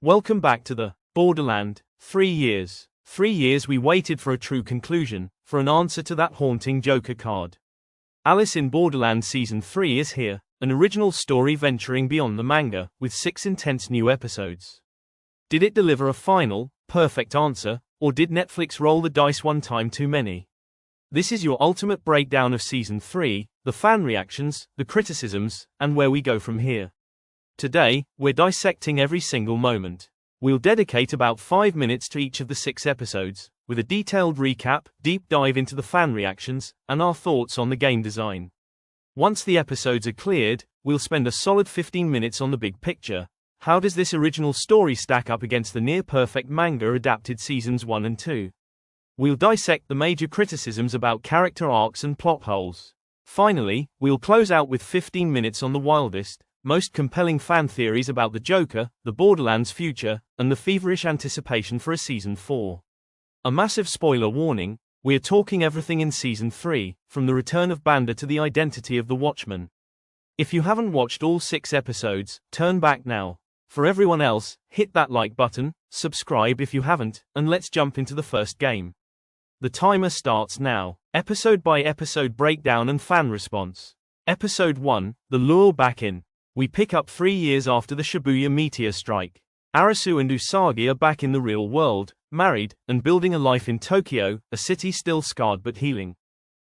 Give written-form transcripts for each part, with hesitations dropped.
Welcome back to the Borderland. 3 years. 3 years we waited for a true conclusion, for an answer to that haunting Joker card. Alice in Borderland Season 3 is here, an original story venturing beyond the manga, with 6 intense new episodes. Did it deliver a final, perfect answer, or did Netflix roll the dice one time too many? This is your ultimate breakdown of Season 3, the fan reactions, the criticisms, and where we go from here. Today, we're dissecting every single moment. We'll dedicate about 5 minutes to each of the 6 episodes, with a detailed recap, deep dive into the fan reactions, and our thoughts on the game design. Once the episodes are cleared, we'll spend a solid 15 minutes on the big picture. How does this original story stack up against the near-perfect manga-adapted Seasons 1 and 2? We'll dissect the major criticisms about character arcs and plot holes. Finally, we'll close out with 15 minutes on the wildest, most compelling fan theories about the Joker, the Borderlands future, and the feverish anticipation for a Season 4. A massive spoiler warning, we're talking everything in Season 3, from the return of Banda to the identity of the Watchman. If you haven't watched all 6 episodes, turn back now. For everyone else, hit that like button, subscribe if you haven't, and let's jump into the first game. The timer starts now. Episode by episode breakdown and fan response. Episode 1, The Lure Back In. We pick up 3 years after the Shibuya meteor strike. Arisu and Usagi are back in the real world, married, and building a life in Tokyo, a city still scarred but healing.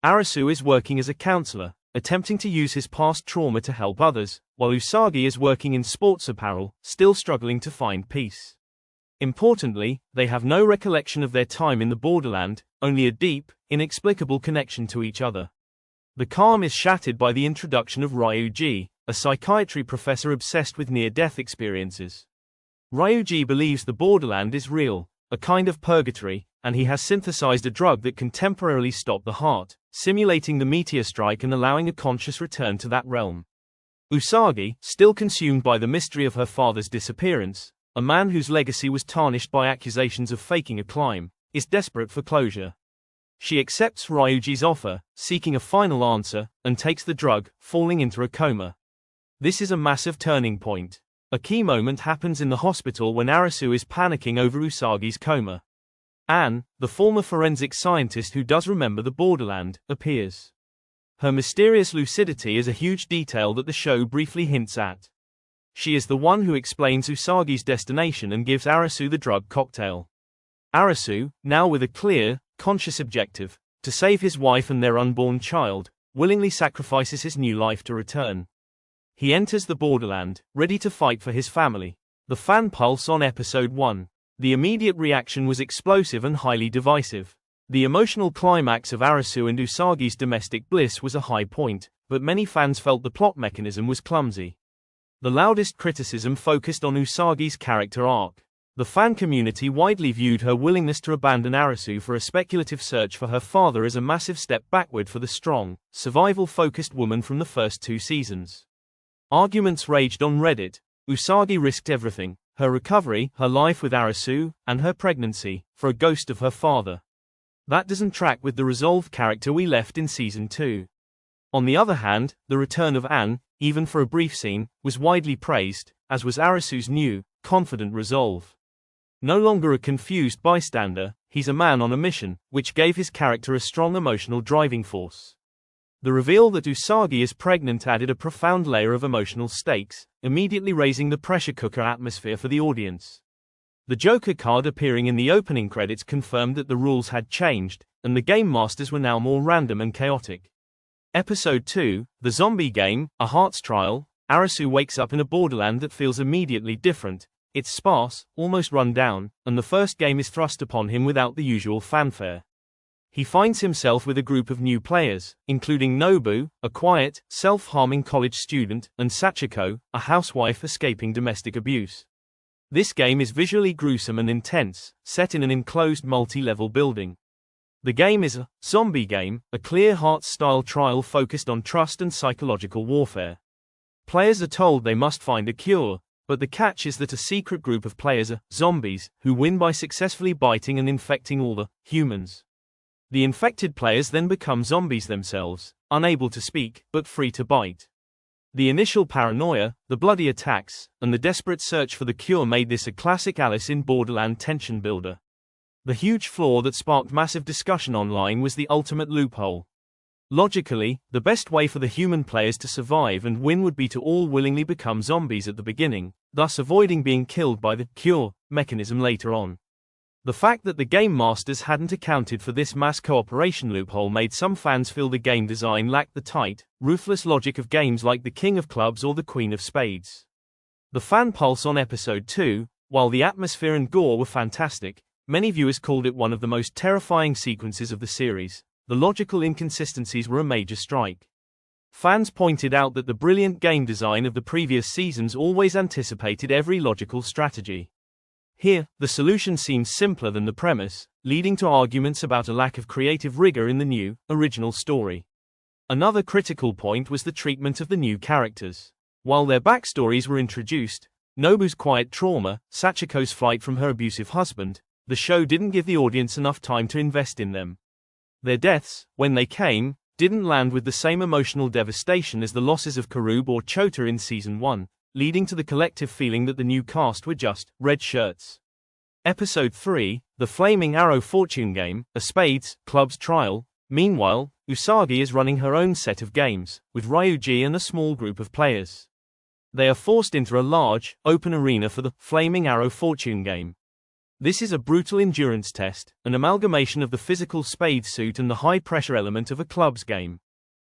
Arisu is working as a counselor, attempting to use his past trauma to help others, while Usagi is working in sports apparel, still struggling to find peace. Importantly, they have no recollection of their time in the Borderland, only a deep, inexplicable connection to each other. The calm is shattered by the introduction of Ryuji, a psychiatry professor obsessed with near-death experiences. Ryuji believes the Borderland is real, a kind of purgatory, and he has synthesized a drug that can temporarily stop the heart, simulating the meteor strike and allowing a conscious return to that realm. Usagi, still consumed by the mystery of her father's disappearance, a man whose legacy was tarnished by accusations of faking a climb, is desperate for closure. She accepts Ryuji's offer, seeking a final answer, and takes the drug, falling into a coma. This is a massive turning point. A key moment happens in the hospital when Arisu is panicking over Usagi's coma. Anne, the former forensic scientist who does remember the Borderland, appears. Her mysterious lucidity is a huge detail that the show briefly hints at. She is the one who explains Usagi's destination and gives Arisu the drug cocktail. Arisu, now with a clear, conscious objective, to save his wife and their unborn child, willingly sacrifices his new life to return. He enters the Borderland, ready to fight for his family. The fan pulse on Episode 1. The immediate reaction was explosive and highly divisive. The emotional climax of Arisu and Usagi's domestic bliss was a high point, but many fans felt the plot mechanism was clumsy. The loudest criticism focused on Usagi's character arc. The fan community widely viewed her willingness to abandon Arisu for a speculative search for her father as a massive step backward for the strong, survival-focused woman from the first 2 seasons. Arguments raged on Reddit. Usagi risked everything, her recovery, her life with Arisu, and her pregnancy, for a ghost of her father. That doesn't track with the resolved character we left in Season 2. On the other hand, the return of Anne, even for a brief scene, was widely praised, as was Arisu's new, confident resolve. No longer a confused bystander, he's a man on a mission, which gave his character a strong emotional driving force. The reveal that Usagi is pregnant added a profound layer of emotional stakes, immediately raising the pressure cooker atmosphere for the audience. The Joker card appearing in the opening credits confirmed that the rules had changed, and the game masters were now more random and chaotic. Episode 2, The Zombie Game, A Heart's Trial. Arisu wakes up in a Borderland that feels immediately different. It's sparse, almost run down, and the first game is thrust upon him without the usual fanfare. He finds himself with a group of new players, including Nobu, a quiet, self-harming college student, and Sachiko, a housewife escaping domestic abuse. This game is visually gruesome and intense, set in an enclosed multi-level building. The game is a zombie game, a clear Hearts-style trial focused on trust and psychological warfare. Players are told they must find a cure, but the catch is that a secret group of players are zombies, who win by successfully biting and infecting all the humans. The infected players then become zombies themselves, unable to speak, but free to bite. The initial paranoia, the bloody attacks, and the desperate search for the cure made this a classic Alice in Borderland tension builder. The huge flaw that sparked massive discussion online was the ultimate loophole. Logically, the best way for the human players to survive and win would be to all willingly become zombies at the beginning, thus avoiding being killed by the cure mechanism later on. The fact that the game masters hadn't accounted for this mass cooperation loophole made some fans feel the game design lacked the tight, ruthless logic of games like the King of Clubs or the Queen of Spades. The fan pulse on Episode 2, while the atmosphere and gore were fantastic, many viewers called it one of the most terrifying sequences of the series. The logical inconsistencies were a major strike. Fans pointed out that the brilliant game design of the previous seasons always anticipated every logical strategy. Here, the solution seems simpler than the premise, leading to arguments about a lack of creative rigor in the new, original story. Another critical point was the treatment of the new characters. While their backstories were introduced, Nobu's quiet trauma, Sachiko's flight from her abusive husband, the show didn't give the audience enough time to invest in them. Their deaths, when they came, didn't land with the same emotional devastation as the losses of Karub or Chota in Season 1, leading to the collective feeling that the new cast were just red shirts. Episode 3, The Flaming Arrow Fortune Game, a Spades, Clubs trial. Meanwhile, Usagi is running her own set of games, with Ryuji and a small group of players. They are forced into a large, open arena for the Flaming Arrow Fortune Game. This is a brutal endurance test, an amalgamation of the physical spade suit and the high-pressure element of a clubs game.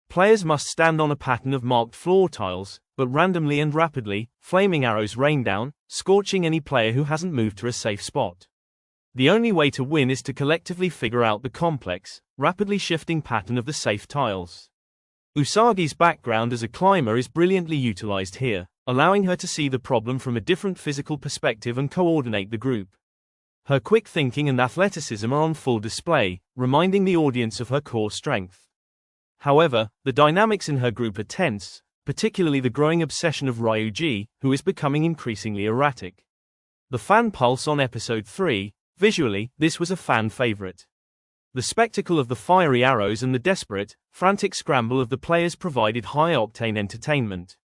Players must stand on a pattern of marked floor tiles, but randomly and rapidly, flaming arrows rain down, scorching any player who hasn't moved to a safe spot. The only way to win is to collectively figure out the complex, rapidly shifting pattern of the safe tiles. Usagi's background as a climber is brilliantly utilized here, allowing her to see the problem from a different physical perspective and coordinate the group. Her quick thinking and athleticism are on full display, reminding the audience of her core strength. However, the dynamics in her group are tense, particularly the growing obsession of Ryuji, who is becoming increasingly erratic. The fan pulse on Episode 3, visually, this was a fan favorite. The spectacle of the fiery arrows and the desperate, frantic scramble of the players provided high-octane entertainment.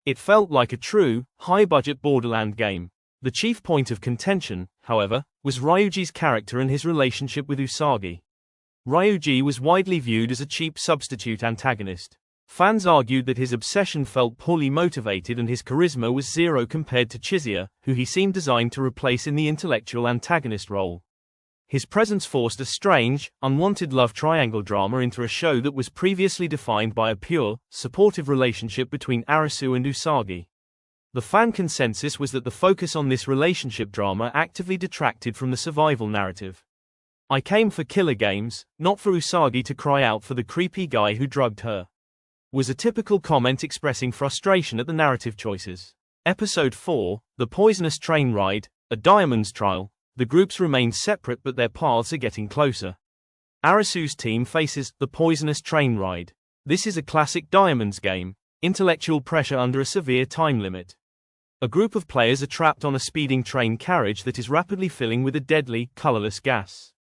It felt like a true, high-budget Borderland game. The chief point of contention, however, was Ryuji's character and his relationship with Usagi. Ryuji was widely viewed as a cheap substitute antagonist. Fans argued that his obsession felt poorly motivated and his charisma was zero compared to Chizia, who he seemed designed to replace in the intellectual antagonist role. His presence forced a strange, unwanted love triangle drama into a show that was previously defined by a pure, supportive relationship between Arisu and Usagi. The fan consensus was that the focus on this relationship drama actively detracted from the survival narrative. "I came for killer games, not for Usagi to cry out for the creepy guy who drugged her," was a typical comment expressing frustration at the narrative choices. Episode 4, The Poisonous Train Ride, a Diamonds Trial. The groups remain separate but their paths are getting closer. Arisu's team faces The Poisonous Train Ride. This is a classic Diamonds game, intellectual pressure under a severe time limit. A group of players are trapped on a speeding train carriage that is rapidly filling with a deadly, colorless gas.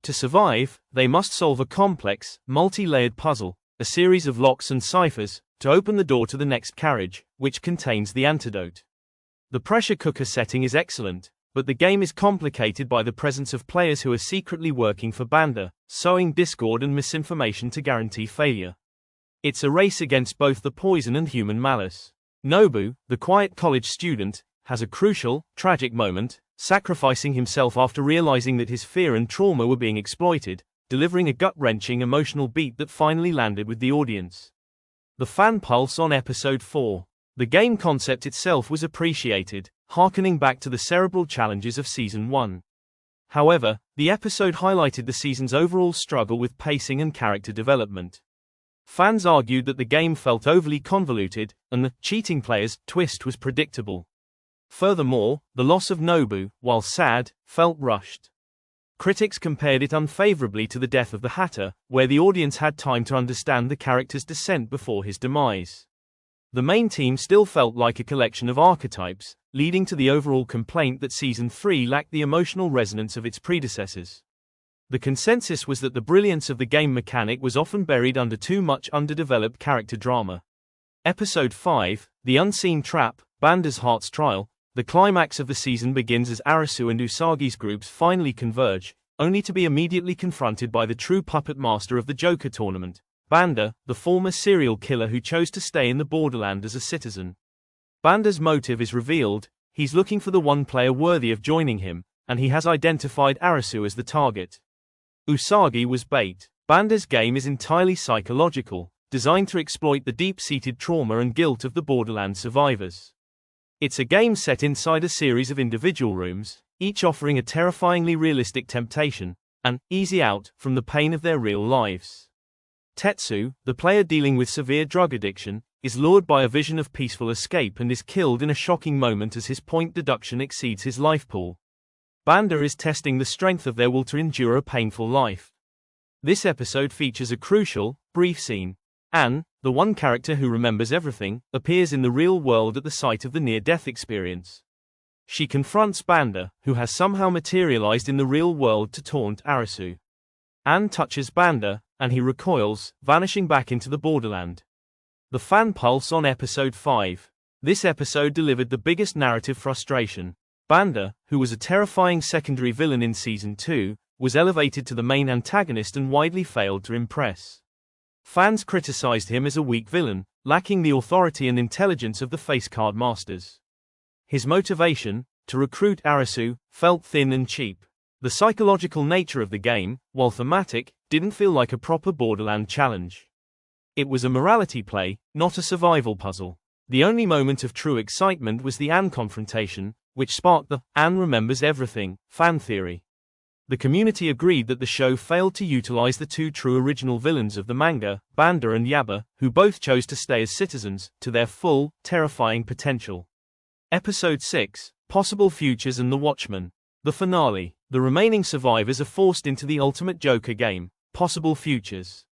To survive, they must solve a complex, multi-layered puzzle, a series of locks and ciphers, to open the door to the next carriage, which contains the antidote. The pressure cooker setting is excellent, but the game is complicated by the presence of players who are secretly working for Banda, sowing discord and misinformation to guarantee failure. It's a race against both the poison and human malice. Nobu, the quiet college student, has a crucial, tragic moment, sacrificing himself after realizing that his fear and trauma were being exploited, delivering a gut-wrenching emotional beat that finally landed with the audience. The fan pulse on Episode 4. The game concept itself was appreciated, harkening back to the cerebral challenges of Season 1. However, the episode highlighted the season's overall struggle with pacing and character development. Fans argued that the game felt overly convoluted, and the cheating players twist was predictable. Furthermore, the loss of Nobu, while sad, felt rushed. Critics compared it unfavorably to the death of the Hatter, where the audience had time to understand the character's descent before his demise. The main team still felt like a collection of archetypes, leading to the overall complaint that Season 3 lacked the emotional resonance of its predecessors. The consensus was that the brilliance of the game mechanic was often buried under too much underdeveloped character drama. Episode 5, The Unseen Trap, Banda's Heart's Trial. The climax of the season begins as Arisu and Usagi's groups finally converge, only to be immediately confronted by the true puppet master of the Joker tournament, Banda, the former serial killer who chose to stay in the Borderland as a citizen. Banda's motive is revealed: he's looking for the one player worthy of joining him, and he has identified Arisu as the target. Usagi was bait. Banda's game is entirely psychological, designed to exploit the deep-seated trauma and guilt of the Borderland survivors. It's a game set inside a series of individual rooms, each offering a terrifyingly realistic temptation, an easy out from the pain of their real lives. Tetsu, the player dealing with severe drug addiction, is lured by a vision of peaceful escape and is killed in a shocking moment as his point deduction exceeds his life pool. Banda is testing the strength of their will to endure a painful life. This episode features a crucial, brief scene. Anne, the one character who remembers everything, appears in the real world at the site of the near-death experience. She confronts Banda, who has somehow materialized in the real world to taunt Arisu. Anne touches Banda, and he recoils, vanishing back into the Borderland. The fan pulse on episode 5. This episode delivered the biggest narrative frustration. Banda, who was a terrifying secondary villain in season 2, was elevated to the main antagonist and widely failed to impress. Fans criticized him as a weak villain, lacking the authority and intelligence of the face card masters. His motivation, to recruit Arisu, felt thin and cheap. The psychological nature of the game, while thematic, didn't feel like a proper Borderland challenge. It was a morality play, not a survival puzzle. The only moment of true excitement was the Anne confrontation, which sparked the Anne remembers everything fan theory. The community agreed that the show failed to utilize the two true original villains of the manga, Banda and Yaba, who both chose to stay as citizens, to their full, terrifying potential. Episode 6, Possible Futures and the Watchmen. The finale. The remaining survivors are forced into the ultimate Joker game, Possible Futures.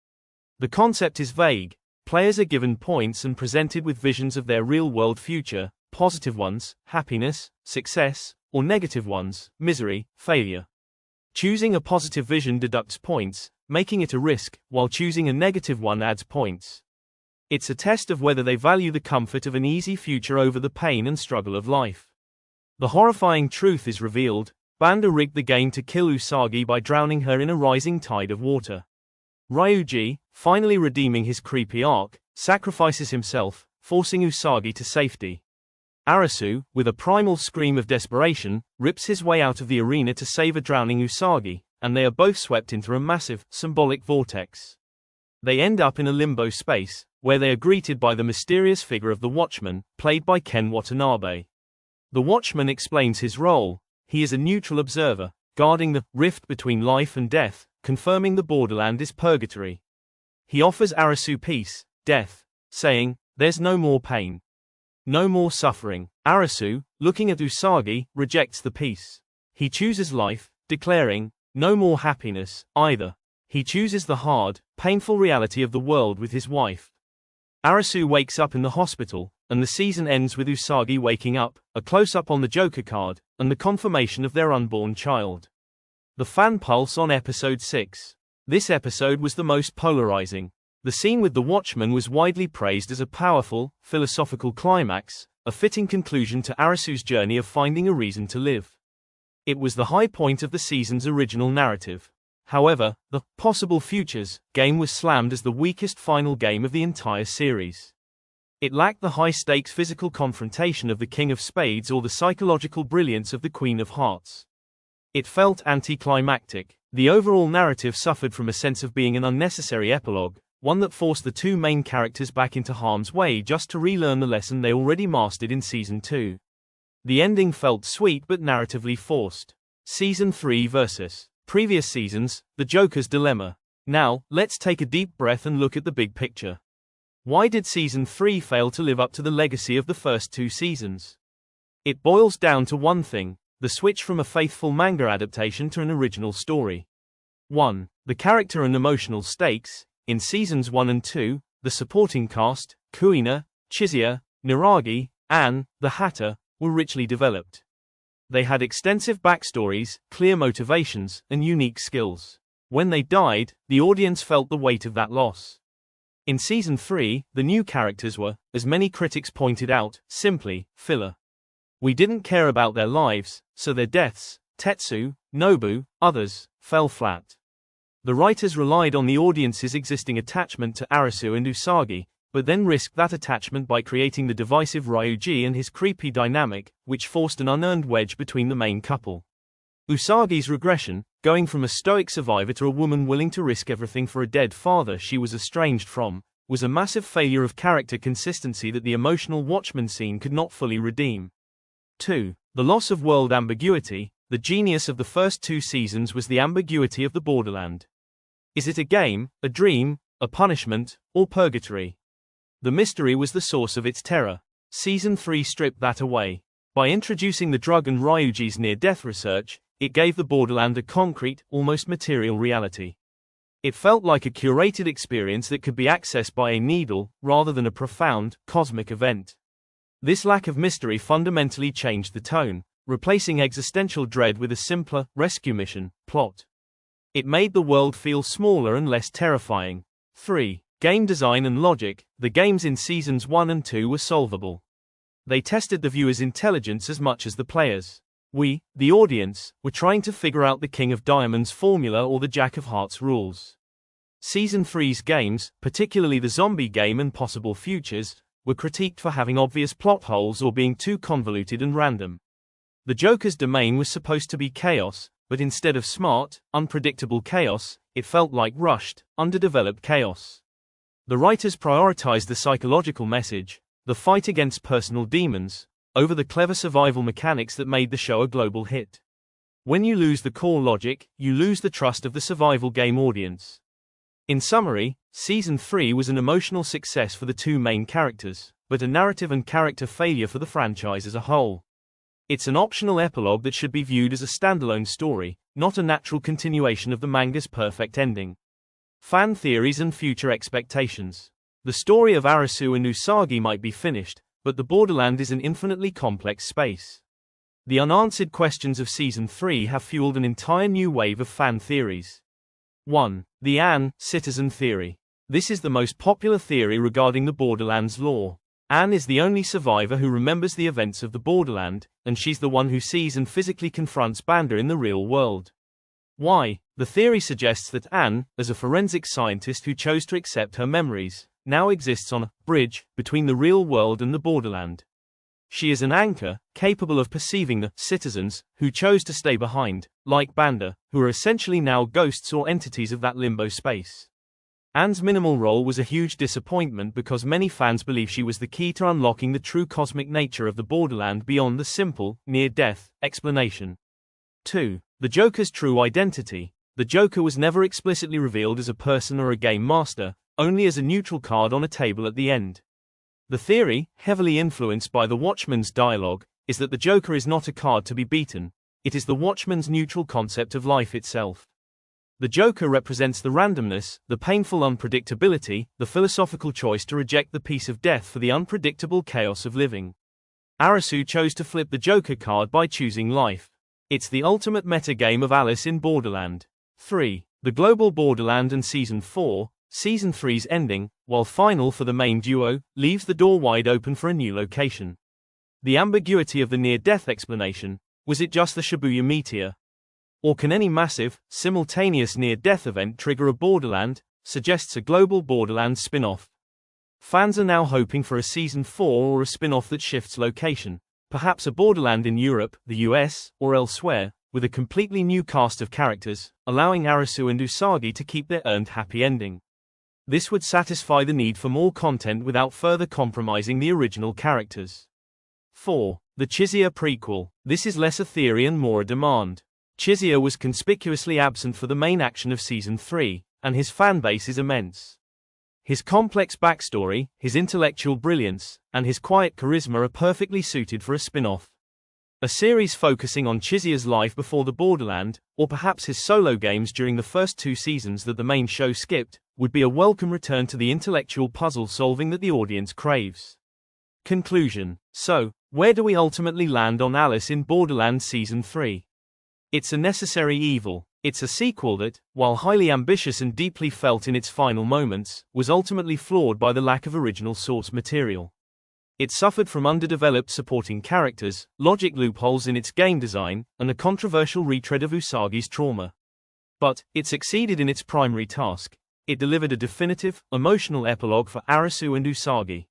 The concept is vague. Players are given points and presented with visions of their real-world future, positive ones, happiness, success, or negative ones, misery, failure. Choosing a positive vision deducts points, making it a risk, while choosing a negative one adds points. It's a test of whether they value the comfort of an easy future over the pain and struggle of life. The horrifying truth is revealed: Banda rigged the game to kill Usagi by drowning her in a rising tide of water. Ryuji, finally redeeming his creepy arc, sacrifices himself, forcing Usagi to safety. Arisu, with a primal scream of desperation, rips his way out of the arena to save a drowning Usagi, and they are both swept into a massive, symbolic vortex. They end up in a limbo space, where they are greeted by the mysterious figure of the Watchman, played by Ken Watanabe. The Watchman explains his role: he is a neutral observer, guarding the rift between life and death, confirming the Borderland is purgatory. He offers Arisu peace, death, saying, "There's no more pain. No more suffering." Arisu, looking at Usagi, rejects the peace. He chooses life, declaring, "No more happiness, either." He chooses the hard, painful reality of the world with his wife. Arisu wakes up in the hospital, and the season ends with Usagi waking up, a close-up on the Joker card, and the confirmation of their unborn child. The fan pulse on episode 6. This episode was the most polarizing. The scene with the Watchman was widely praised as a powerful, philosophical climax, a fitting conclusion to Arisu's journey of finding a reason to live. It was the high point of the season's original narrative. However, the Possible Futures game was slammed as the weakest final game of the entire series. It lacked the high-stakes physical confrontation of the King of Spades or the psychological brilliance of the Queen of Hearts. It felt anticlimactic. The overall narrative suffered from a sense of being an unnecessary epilogue, one that forced the two main characters back into harm's way just to relearn the lesson they already mastered in Season 2. The ending felt sweet but narratively forced. Season 3 versus previous seasons, The Joker's Dilemma. Now, let's take a deep breath and look at the big picture. Why did Season 3 fail to live up to the legacy of the first two seasons? It boils down to one thing: the switch from a faithful manga adaptation to an original story. 1. The character and emotional stakes. In Seasons 1 and 2, the supporting cast, Kuina, Chizia, Niragi, Anne, the Hatter, were richly developed. They had extensive backstories, clear motivations, and unique skills. When they died, the audience felt the weight of that loss. In Season 3, the new characters were, as many critics pointed out, simply filler. We didn't care about their lives, so their deaths, Tetsu, Nobu, others, fell flat. The writers relied on the audience's existing attachment to Arisu and Usagi, but then risked that attachment by creating the divisive Ryuji and his creepy dynamic, which forced an unearned wedge between the main couple. Usagi's regression, going from a stoic survivor to a woman willing to risk everything for a dead father she was estranged from, was a massive failure of character consistency that the emotional Watchmen scene could not fully redeem. 2. The loss of world ambiguity. The genius of the first 2 seasons was the ambiguity of the Borderland. Is it a game, a dream, a punishment, or purgatory? The mystery was the source of its terror. Season 3 stripped that away. By introducing the drug and Ryuji's near-death research, it gave the Borderland a concrete, almost material reality. It felt like a curated experience that could be accessed by a needle, rather than a profound, cosmic event. This lack of mystery fundamentally changed the tone, replacing existential dread with a simpler, rescue mission, plot. It made the world feel smaller and less terrifying. 3. Game design and logic. The games in Seasons 1 and 2 were solvable. They tested the viewer's intelligence as much as the players. We, the audience, were trying to figure out the King of Diamonds formula or the Jack of Hearts rules. Season 3's games, particularly the zombie game and possible futures, were critiqued for having obvious plot holes or being too convoluted and random. The Joker's domain was supposed to be chaos, but instead of smart, unpredictable chaos, it felt like rushed, underdeveloped chaos. The writers prioritized the psychological message, the fight against personal demons, over the clever survival mechanics that made the show a global hit. When you lose the core logic, you lose the trust of the survival game audience. In summary, Season 3 was an emotional success for the 2 main characters, but a narrative and character failure for the franchise as a whole. It's an optional epilogue that should be viewed as a standalone story, not a natural continuation of the manga's perfect ending. Fan theories and future expectations. The story of Arisu and Usagi might be finished, but the Borderland is an infinitely complex space. The unanswered questions of Season 3 have fueled an entire new wave of fan theories. 1. The Anne citizen theory. This is the most popular theory regarding the Borderland's lore. Anne is the only survivor who remembers the events of the Borderland, and she's the one who sees and physically confronts Banda in the real world. Why? The theory suggests that Anne, as a forensic scientist who chose to accept her memories, now exists on a bridge between the real world and the Borderland. She is an anchor, capable of perceiving the citizens who chose to stay behind, like Banda, who are essentially now ghosts or entities of that limbo space. Anne's minimal role was a huge disappointment because many fans believe she was the key to unlocking the true cosmic nature of the Borderland beyond the simple, near-death explanation. 2. The Joker's true identity. The Joker was never explicitly revealed as a person or a game master, only as a neutral card on a table at the end. The theory, heavily influenced by the Watchmen's dialogue, is that the Joker is not a card to be beaten, it is the Watchmen's neutral concept of life itself. The Joker represents the randomness, the painful unpredictability, the philosophical choice to reject the peace of death for the unpredictable chaos of living. Arisu chose to flip the Joker card by choosing life. It's the ultimate metagame of Alice in Borderland. 3. The global Borderland and Season 4. Season 3's ending, while final for the main duo, leaves the door wide open for a new location. The ambiguity of the near-death explanation, was it just the Shibuya meteor? Or can any massive, simultaneous near-death event trigger a Borderland, suggests a global Borderlands spin-off. Fans are now hoping for a Season 4 or a spin-off that shifts location, perhaps a Borderland in Europe, the US, or elsewhere, with a completely new cast of characters, allowing Arisu and Usagi to keep their earned happy ending. This would satisfy the need for more content without further compromising the original characters. 4. The Chizia prequel. This is less a theory and more a demand. Chizia was conspicuously absent for the main action of Season 3, and his fanbase is immense. His complex backstory, his intellectual brilliance, and his quiet charisma are perfectly suited for a spin-off. A series focusing on Chizia's life before the Borderland, or perhaps his solo games during the first 2 seasons that the main show skipped, would be a welcome return to the intellectual puzzle-solving that the audience craves. Conclusion. So, where do we ultimately land on Alice in Borderland Season 3? It's a necessary evil. It's a sequel that, while highly ambitious and deeply felt in its final moments, was ultimately flawed by the lack of original source material. It suffered from underdeveloped supporting characters, logic loopholes in its game design, and a controversial retread of Usagi's trauma. But, it succeeded in its primary task. It delivered a definitive, emotional epilogue for Arisu and Usagi.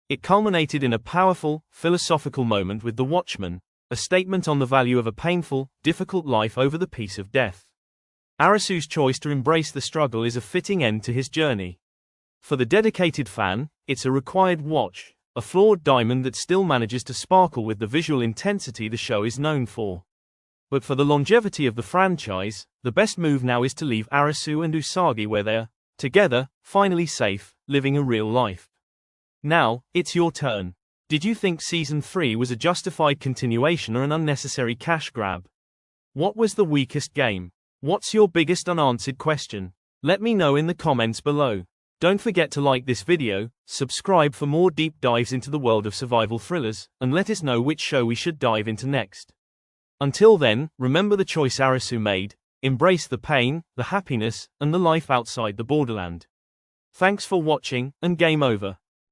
It culminated in a powerful, philosophical moment with The Watchman, a statement on the value of a painful, difficult life over the peace of death. Arisu's choice to embrace the struggle is a fitting end to his journey. For the dedicated fan, it's a required watch, a flawed diamond that still manages to sparkle with the visual intensity the show is known for. But for the longevity of the franchise, the best move now is to leave Arisu and Usagi where they're, together, finally safe, living a real life. Now, it's your turn. Did you think Season 3 was a justified continuation or an unnecessary cash grab? What was the weakest game? What's your biggest unanswered question? Let me know in the comments below. Don't forget to like this video, subscribe for more deep dives into the world of survival thrillers, and let us know which show we should dive into next. Until then, remember the choice Arisu made: embrace the pain, the happiness, and the life outside the borderland. Thanks for watching, and game over.